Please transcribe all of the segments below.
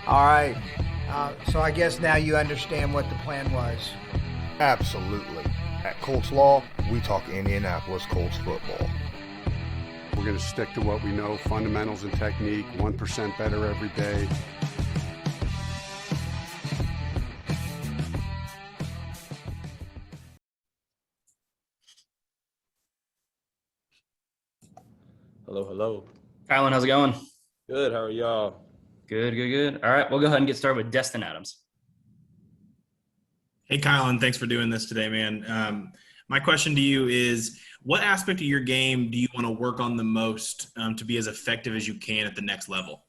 All right. So I guess now you understand what the plan was. Absolutely. At Colts Law, we talk Indianapolis Colts football. We're going to stick to what we know, fundamentals and technique, 1% better every day. Hello, hello. Kylen, how's it going? Good, how are y'all? Good. All right, we'll go ahead and get started with Destin Adams. Hey, Kylen, thanks for doing this today, man. My question to you is, what aspect of your game do you want to work on the most to be as effective as you can at the next level?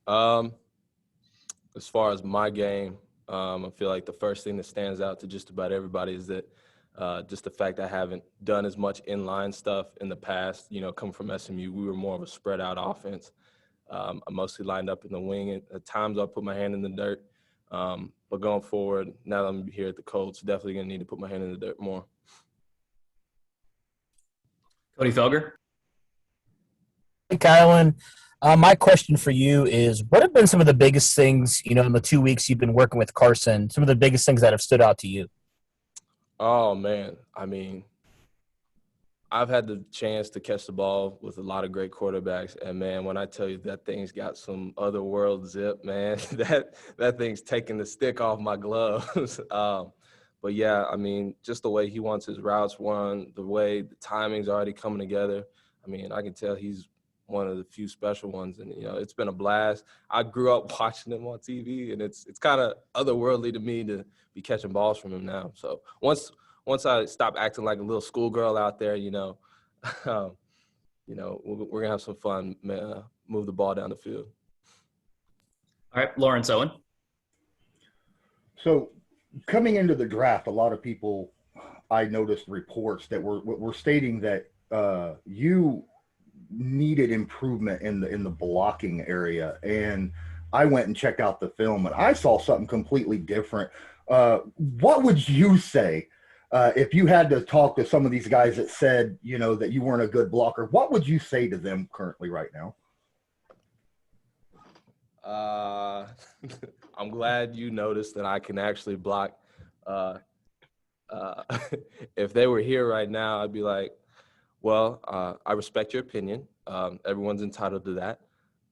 As far as my game, I feel like the first thing that stands out to just about everybody is that just the fact I haven't done as much inline stuff in the past. You know, coming from SMU, we were more of a spread out offense. I mostly lined up in the wing. At times I'll put my hand in the dirt. But going forward, now that I'm here at the Colts, definitely going to need to put my hand in the dirt more. Cody Felger. Hey, Kylen. My question for you is, what have been some of the biggest things, in the 2 weeks you've been working with Carson, some of the biggest things that have stood out to you? Oh, man. I mean, I've had the chance to catch the ball with a lot of great quarterbacks. And, man, when I tell you that thing's got some other world zip, man, that thing's taking the stick off my gloves. But, yeah, I mean, just the way he wants his routes run, the way the timing's already coming together. I mean, I can tell he's one of the few special ones. And, it's been a blast. I grew up watching him on TV, and it's kind of otherworldly to me to be catching balls from him now. So once I stop acting like a little schoolgirl out there, we're gonna have some fun, move the ball down the field. All right, Lawrence Owen. So coming into the draft, a lot of people, I noticed reports that were stating that you needed improvement in the blocking area, and I went and checked out the film, and I saw something completely different. What would you say if you had to talk to some of these guys that said, that you weren't a good blocker? What would you say to them currently right now? I'm glad you noticed that I can actually block. If they were here right now, I'd be like, well, I respect your opinion. Everyone's entitled to that.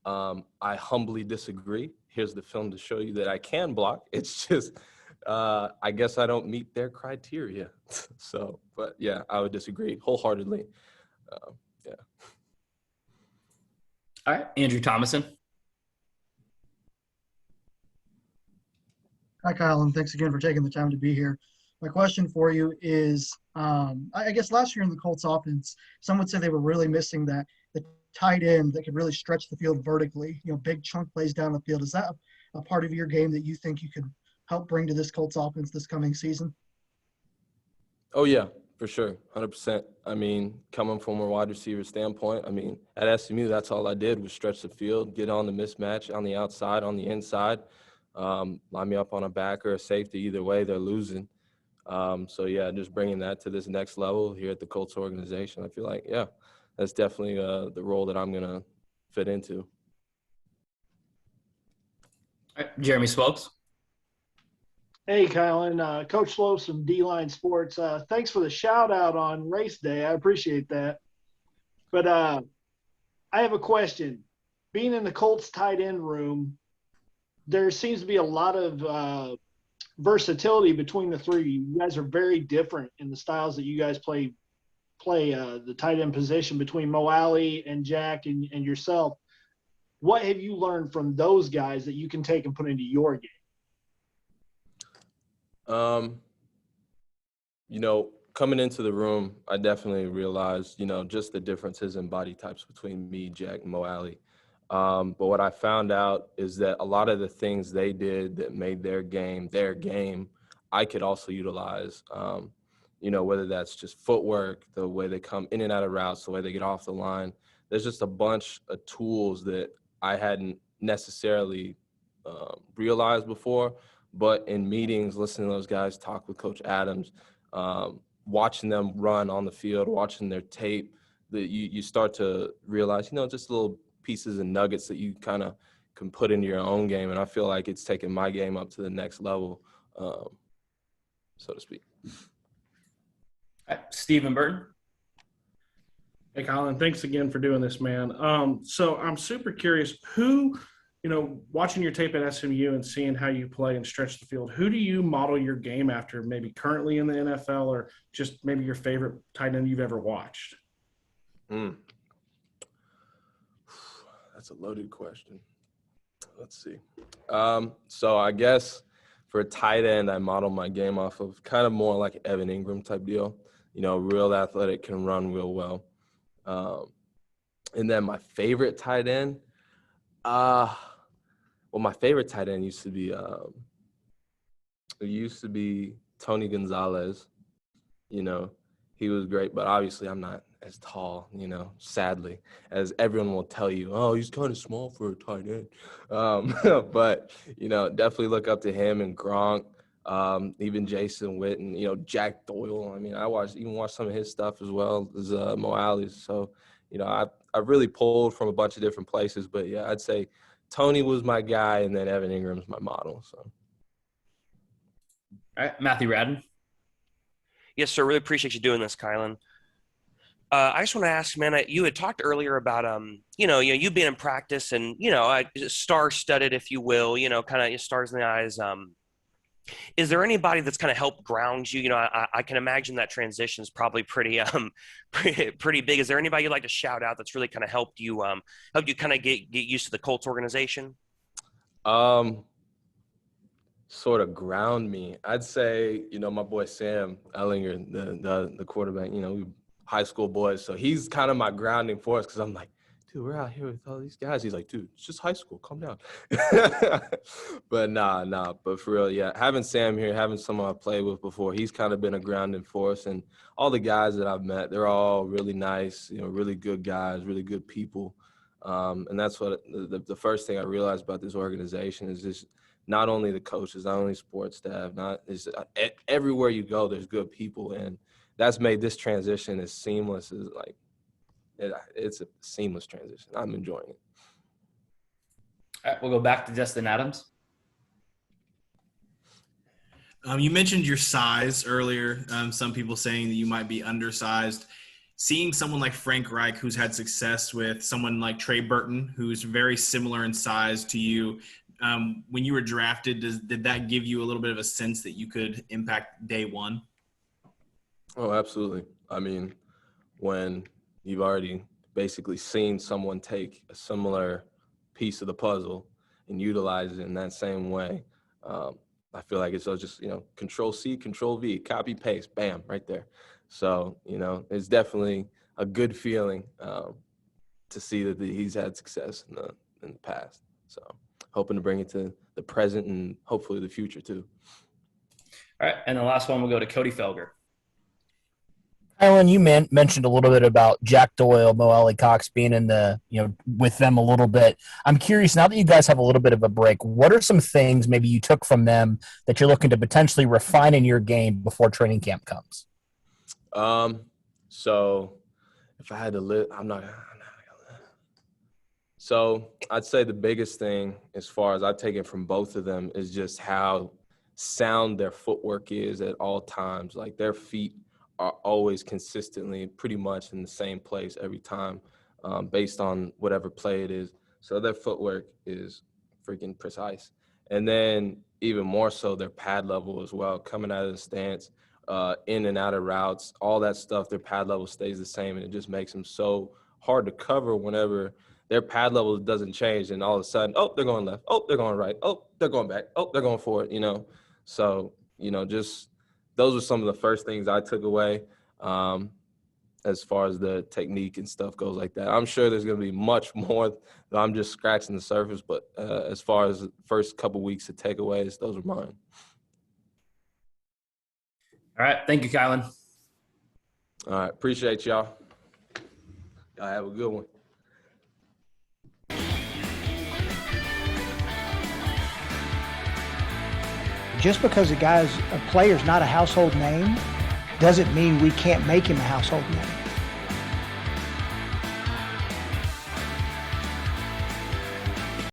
I humbly disagree. Here's the film to show you that I can block. It's just, I guess I don't meet their criteria. So, but yeah, I would disagree wholeheartedly. Yeah. All right, Andrew Thomason. Hi, Kyle, and thanks again for taking the time to be here. My question for you is, I guess last year in the Colts offense, some would say they were really missing the tight end that could really stretch the field vertically, big chunk plays down the field. Is that a part of your game that you think you could help bring to this Colts offense this coming season? Oh, yeah, for sure, 100%. I mean, coming from a wide receiver standpoint, at SMU, that's all I did was stretch the field, get on the mismatch on the outside, on the inside, line me up on a back or a safety. Either way, they're losing. So, yeah, just bringing that to this next level here at the Colts organization, I feel like, yeah, that's definitely the role that I'm going to fit into. All right, Jeremy Swopes. Hey, Kylen, Coach Slopes from D-Line Sports. Thanks for the shout-out on race day. I appreciate that. But I have a question. Being in the Colts tight end room, there seems to be a lot of versatility between the three. You guys are very different in the styles that you guys play the tight end position between Mo Alley and Jack and yourself. What have you learned from those guys that you can take and put into your game? Coming into the room, I definitely realized, just the differences in body types between me, Jack, and Mo Alley. But what I found out is that a lot of the things they did that made their game, I could also utilize, whether that's just footwork, the way they come in and out of routes, the way they get off the line. There's just a bunch of tools that I hadn't necessarily realized before, but in meetings, listening to those guys talk with Coach Adams, watching them run on the field, watching their tape, that you start to realize, just little pieces and nuggets that you kind of can put into your own game. And I feel like it's taken my game up to the next level, so to speak. All right, Stephen Burton. Hey, Colin, thanks again for doing this, man. So I'm super curious, who, watching your tape at SMU and seeing how you play and stretch the field, who do you model your game after, maybe currently in the NFL or just maybe your favorite tight end you've ever watched? That's a loaded question. Let's see. So I guess for a tight end, I model my game off of kind of more like Evan Ingram type deal. Real athletic, can run real well. And then my favorite tight end, my favorite tight end used to be Tony Gonzalez. He was great, but obviously I'm not as tall, sadly, as everyone will tell you. Oh, he's kind of small for a tight end. But, definitely look up to him and Gronk, even Jason Witten, Jack Doyle. I mean, I watched some of his stuff as well as Mo Alley's. So, I've really pulled from a bunch of different places. But, yeah, I'd say Tony was my guy, and then Evan Ingram's my model. So, all right, Matthew Radden. Yes, sir. Really appreciate you doing this, Kylen. I just want to ask, man, you had talked earlier about, you being in practice and, star-studded, if you will, kind of stars in the eyes. Is there anybody that's kind of helped ground you? I can imagine that transition is probably pretty big. Is there anybody you'd like to shout out that's really kind of helped you kind of get used to the Colts organization? Sort of ground me. I'd say, my boy Sam Ellinger, the quarterback, we high school boys. So he's kind of my grounding force because I'm like, dude, we're out here with all these guys. He's like, dude, it's just high school. Calm down. But nah. But for real, yeah, having Sam here, having someone I've played with before, he's kind of been a grounding force. And all the guys that I've met, they're all really nice, really good guys, really good people. And that's what the first thing I realized about this organization is just not only the coaches, not only sports staff, everywhere you go, there's good people. And that's made this transition as seamless as it's a seamless transition. I'm enjoying it. All right, we'll go back to Destin Adams. You mentioned your size earlier. Some people saying that you might be undersized. Seeing someone like Frank Reich, who's had success with someone like Trey Burton, who's very similar in size to you, when you were drafted, did that give you a little bit of a sense that you could impact day one? Oh, absolutely. I mean, when you've already basically seen someone take a similar piece of the puzzle and utilize it in that same way, I feel like it's just, Control C, Control V, copy, paste, bam, right there. So, it's definitely a good feeling to see that he's had success in the past. So hoping to bring it to the present and hopefully the future too. All right, and the last one will go to Cody Felger. Kylen, you mentioned a little bit about Jack Doyle, Mo Alley Cox being in the, with them a little bit. I'm curious, now that you guys have a little bit of a break, what are some things maybe you took from them that you're looking to potentially refine in your game before training camp comes? So if I had to live, I'm not gonna. So I'd say the biggest thing as far as I've taken from both of them is just how sound their footwork is at all times. Like their feet are always consistently pretty much in the same place every time, based on whatever play it is. So their footwork is freaking precise. And then even more so their pad level as well, coming out of the stance, in and out of routes, all that stuff, their pad level stays the same, and it just makes them so hard to cover whenever their pad level doesn't change, and all of a sudden, oh, they're going left, oh, they're going right, oh, they're going back, oh, they're going forward, So, just those were some of the first things I took away as far as the technique and stuff goes like that. I'm sure there's going to be much more that I'm just scratching the surface, but as far as the first couple weeks of takeaways, those are mine. All right. Thank you, Kylen. All right. Appreciate y'all. Y'all have a good one. Just because a player's not a household name doesn't mean we can't make him a household name.